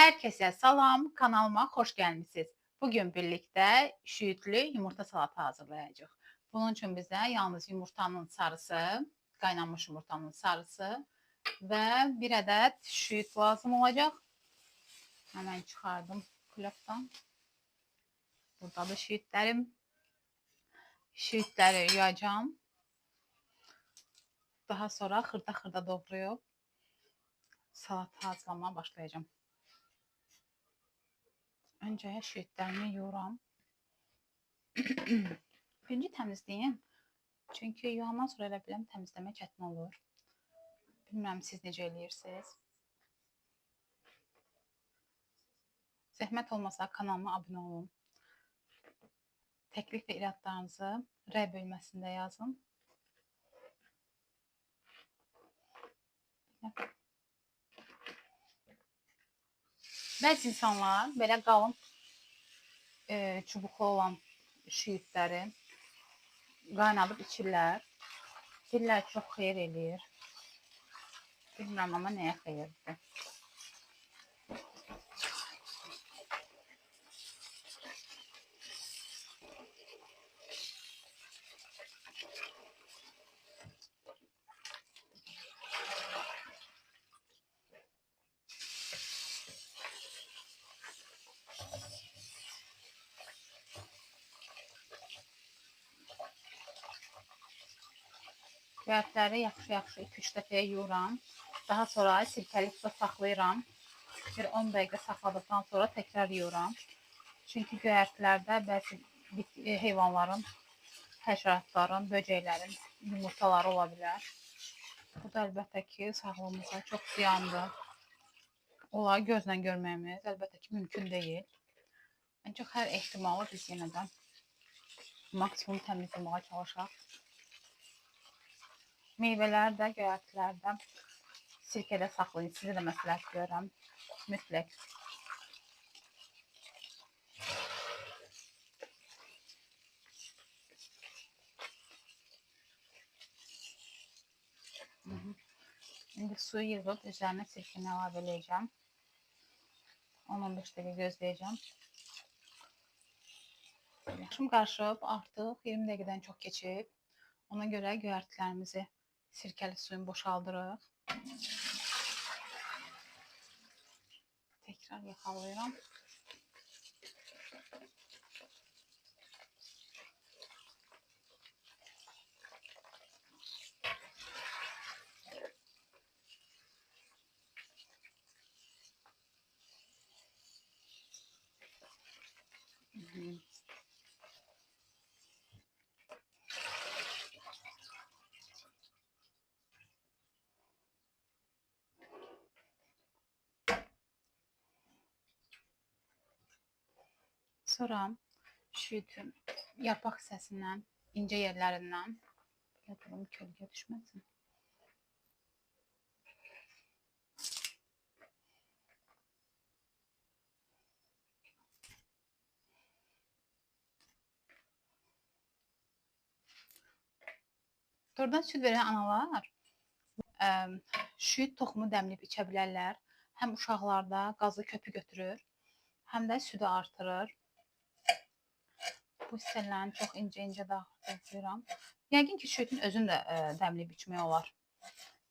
Herkese salam, kanalıma xoş gəlmisiniz. Bugün birlikdə şüyütlü yumurta salatı hazırlayacağıq. Bunun üçün bizə yalnız yumurtanın sarısı, qaynanmış yumurtanın sarısı və bir ədəd şüyüt lazım olacaq. Hemen çıxardım kulakdan. Burada da şüyütlərim. Şüyütləri yuyacağım. Daha sonra xırda-xırda doğrayıb salatı hazırlamaya başlayacağım. Öncə şüyütlərimi yuyuram. Birinci təmizləyim. Çünki yuyandan sonra elə biləm təmizləmək çətin olur. Bilmirəm siz necə eləyirsiniz. Zəhmət olmasa kanalıma abunə olun. Təklif və iradlarınızı rəy bölməsində yazın. Bəzi insanlar belə qalın çubuqlu olan şüyütləri qaynadıb içirlər. Deyirlər çox xeyir eləyir. Bilmirəm amma nəyə xeyirdir. Göyərtləri yaxşı-yaxşı 2-3 dəfəyə yuyuram. Daha sonra sirkəli suda saxlayıram. Bir 10 dəqiqə saxladıqdan sonra təkrar yuyuram. Çünki göyərtilərdə bəzi heyvanların, həşəratların, böcəklərin yumurtaları ola bilər. Bu da əlbəttə ki, sağlığımıza çox ziyandır. Onları gözlə görməyimiz əlbəttə ki, mümkün deyil. Ancaq hər ehtimalı biz yenə də maksimum təmizləməyə çalışaq. Meyvələr də, göyərtilərdə sirkədə saxlayın. Sizə də məsləhət görürəm. Mütləq. İndi suyu yığıb üzərinə sirkəni əlavə edəcəm. 10-15 dəqiqə gözləyəcəm. Yaşım qarışıb, artıq 20 dəqiqədən çox keçib. Ona görə göyərtilərimizi sirkəli suyun boşaldırıq. Tekrar yaxalayıram. Sonra şüyütün yarpaq hissəsindən, incə yerlərindən yatırım kölgə düşməsin. Doğrudan süd verən analar şüyüt toxumu dəmləyib içə bilərlər. Həm uşaqlarda qazlı köpü götürür, həm də südü artırır. Bu hissələrini çox incə-incə dağıtıram. Yəqin ki, şüyütün özünü də dəmləyib içmək olar.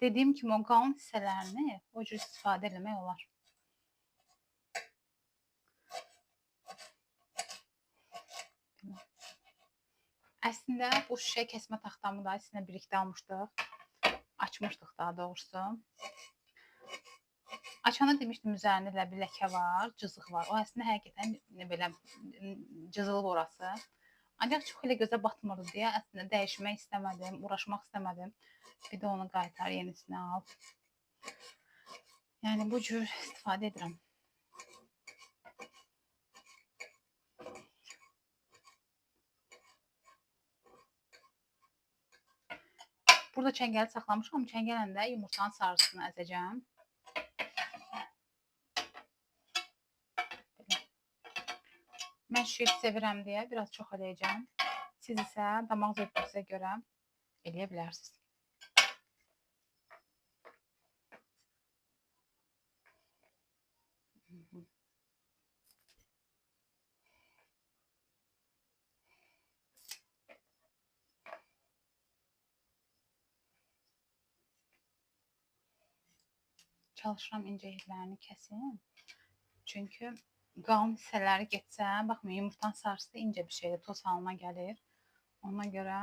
Dediyim kimi, o qalın hissələrini o cür istifadə eləmək olar. Əslində, bu şişə kəsmə taxtamı da sizinlə birlikdə almışdıq. Açmışdıq daha doğrusu. Açanda demişdim, üzərində elə bir ləkə var, cızıq var. O əslində həqiqətən belə cızılıb orası. Ancaq çox elə gözə batmırdı deyə əslində dəyişmək istəmədim, uğraşmaq istəmədim. Bir də onu qaytar, yenisini al. Yəni bu cür istifadə edirəm. Burada çəngəli saxlamışam. Çəngələn də yumurtanın sarısını əzəcəm. Mən şüyüt sevirəm deyə biraz çox eləyəcəm. Siz isə damaq zövqünüzə görə eləyə bilərsiniz. Çalışıram incə yerlərini kəsim. Çünki qalın hissələri getsə, baxmayın, yumurtanın sarısı da incə bir şeydir, toz halına gəlir. Ona görə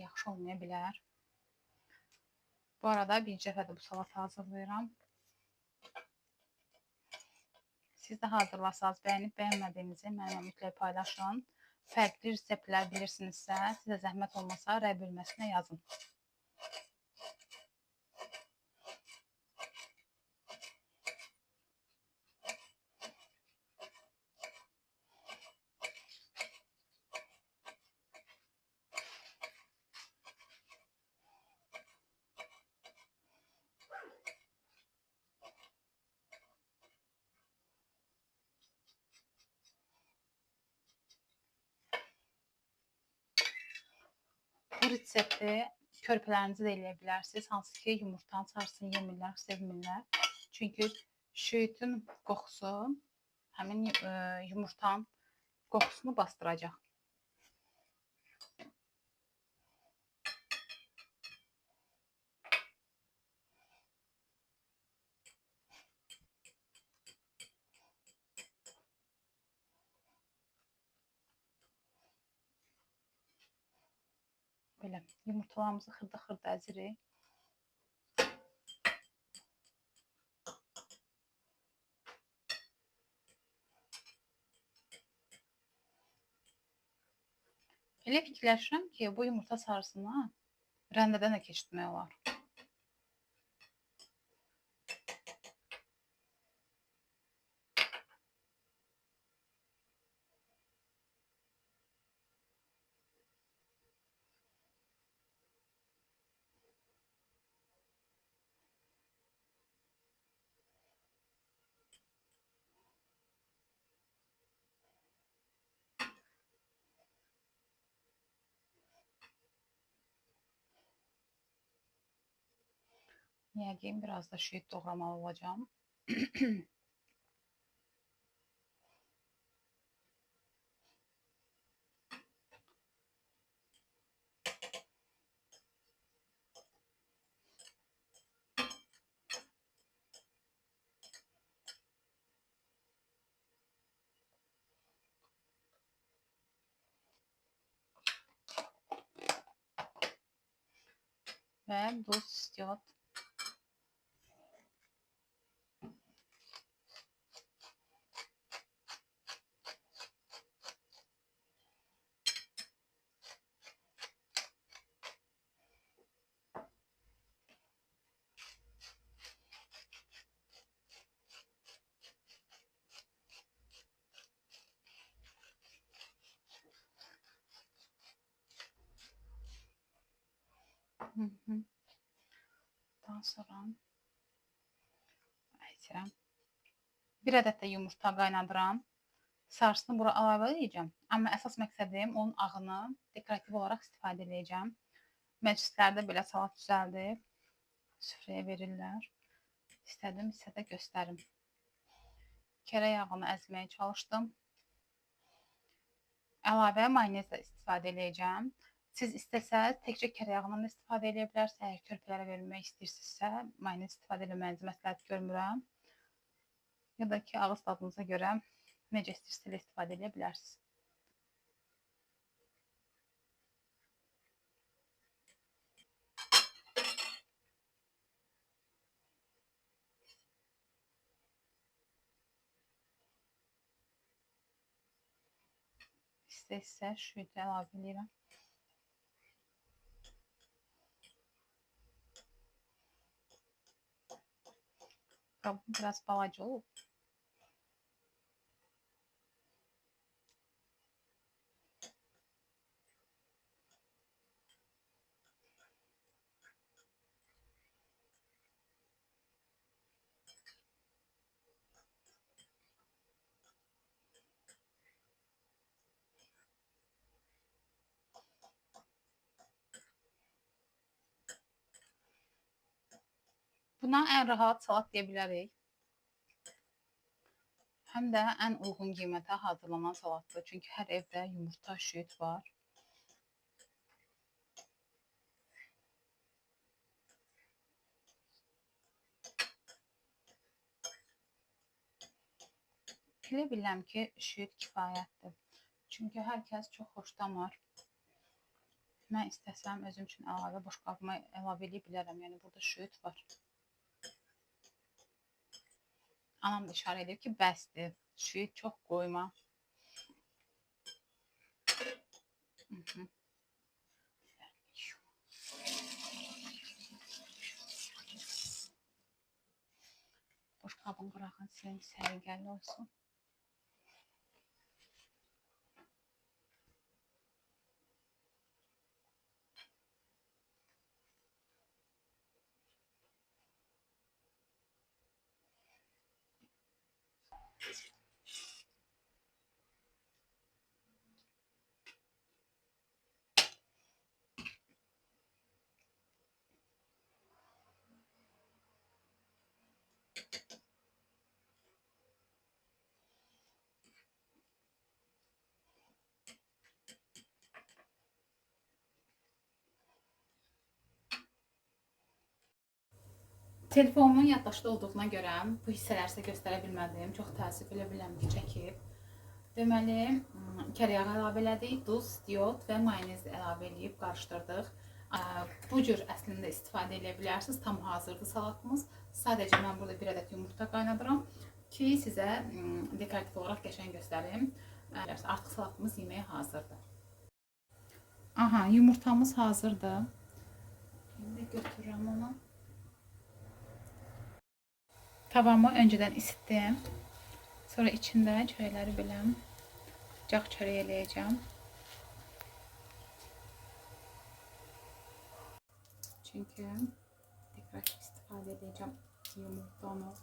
yaxşı olmaya bilər. Bu arada birinci dəfədir bu salatı hazırlayıram. Siz də hazırlasanız, bəyənib bəyənmədiyinizi mənimlə mütləq paylaşın. Fərqli reseptlər bilirsinizsə, sizə zəhmət olmasa rəy bölməsinə yazın. Bu resepti körpələrinizə də eləyə bilərsiniz. Hansı ki, yumurtanın sarısını yemirlər, sevmirlər. Çünki şüyütün qoxusu həmin yumurtanın qoxusunu bastıracaq. Belə yumurtalarımızı xırda-xırda əzirik. Elə fikirləşirəm ki, bu yumurta sarısını rəndədən də keçirtmək olar. Yəqin biraz da şüyüt doğramalı olacağım. Və duz, istiot. Daha sonra bir ədəd də yumurta qaynadıram. Sarısını bura əlavə edəcəm. Amma əsas məqsədim onun ağını dekorativ olaraq istifadə edəcəm. Məclislərdə belə salat düzəldib süfrəyə verirlər. İstədim hissədə göstərim. Kərə yağını əzməyə çalışdım. Əlavə mayonez də istifadə edəcəm. Siz istəsəz təkcə kərə yağından da istifadə edə bilərsiniz. Əgər körpələrə vermək istəyirsinizsə, mayonez istifadə etməmənizi məsləhət görmürəm. Ya da ki, ağız tadınıza görə necə istəyirsiniz istifadə edə bilərsiniz. İstəyirsə şüyütü əlavə edirəm. Qabım biraz balaca olub. Buna ən rahat salat deyə bilərik. Həm də ən uyğun qiymətə hazırlanan salatdır. Çünki hər evdə yumurta, şüyüd var. Elə bilirəm ki, şüyüd kifayətdir. Çünki hər kəs çox xoşlamır. Mən istəsəm özüm üçün əlavə boşqabıma əlavə edə bilərəm. Yəni burada şüyüd var. Anam da işarə edir ki, bəsdir. Şüyüd çox qoyma. Boşqabın qırağını silin, səliqəli olsun. Telefonumun yaddaşda olduğuna görə bu hissələri sizə göstərə bilmədim. Çox təəssüf, elə bilirəm ki, çəkib. Deməli, kərəyağı əlavə elədik, duz, iod və mayonez əlavə edib qarışdırdıq. Bu cür əslində istifadə edə bilərsiniz. Tam hazırdır salatımız. Sadəcə mən burada bir ədəd yumurta qaynadıram ki, sizə dekorativ olaraq qəşəng göstərim. Artıq salatımız yeməyə hazırdır. Aha, yumurtamız hazırdır. İndi götürürəm onu. Tavamı öncədən isitdim. Sonra içində çörəkləri belə cağ çörək eləyəcəm. Çünki dekorativ istifadə edəcəm yumurtanı.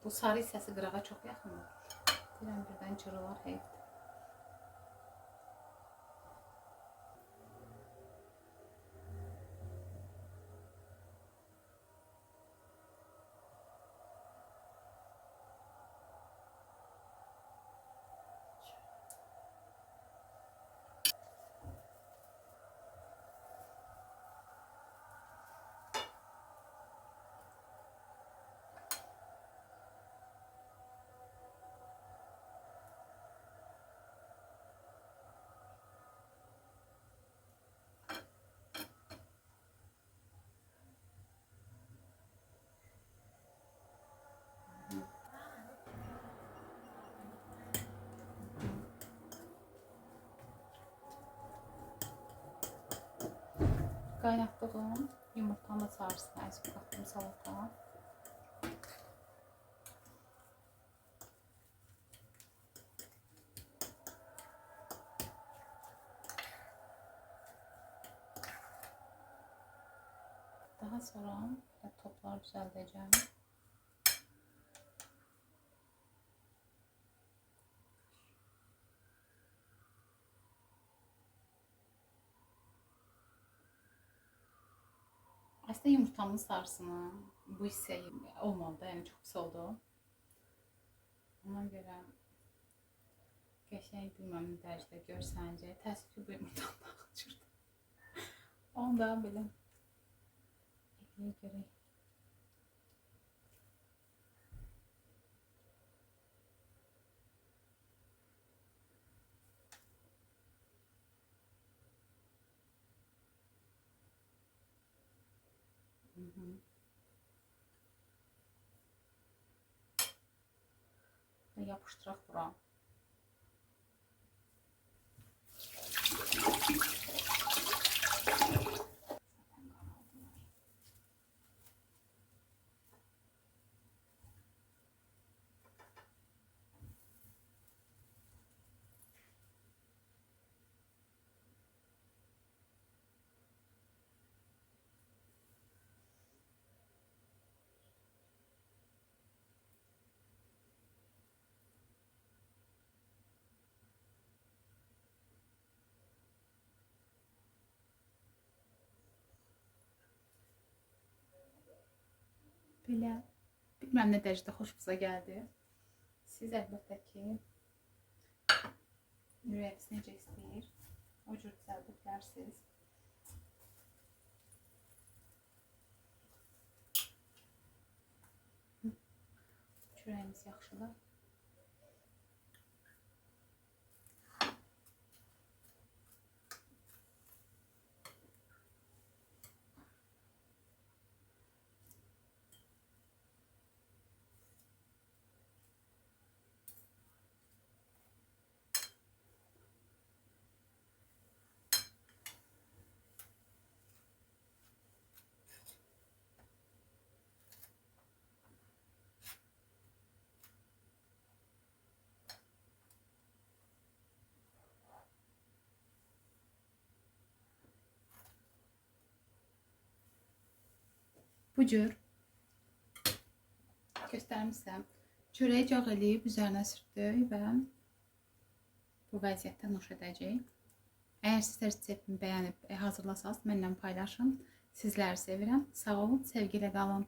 Bu sarı hissəsi qırağa çox yaxındır. Deyirəm, birdən cırılar, heyfdir. Qaynatdığım yumurtanı sarısını əzib qatdım salata. Daha sonra toplar düzəldəcəm. Aslında yumurtamın sarısını bu hissəyi olmadı, yəni çox pis oldu. Ona görə qəşəng bilməm dərəcədə görsəncə. Təəssüf ki, bu yumurtanın dağı çırdı. Onu da belə eləyə görək. Yapıştıraq bura. Belə. Bilməm nə dərəcədə xoşunuza gəldi. Siz əlbəttə ki, ürəyiniz necə istəyir, o cür düzəldə bilərsiniz. Çörəyimiz yaxşıdır. Bu cür göstərmişsəm, çörəyi cağ eləyib üzərinə sürtdük və bu vəziyyətdə nuş edəcəyik. Əgər sizlər reseptimi bəyənib hazırlasanız, mənimlə paylaşın. Sizləri sevirəm. Sağ olun, sevgilə qalın.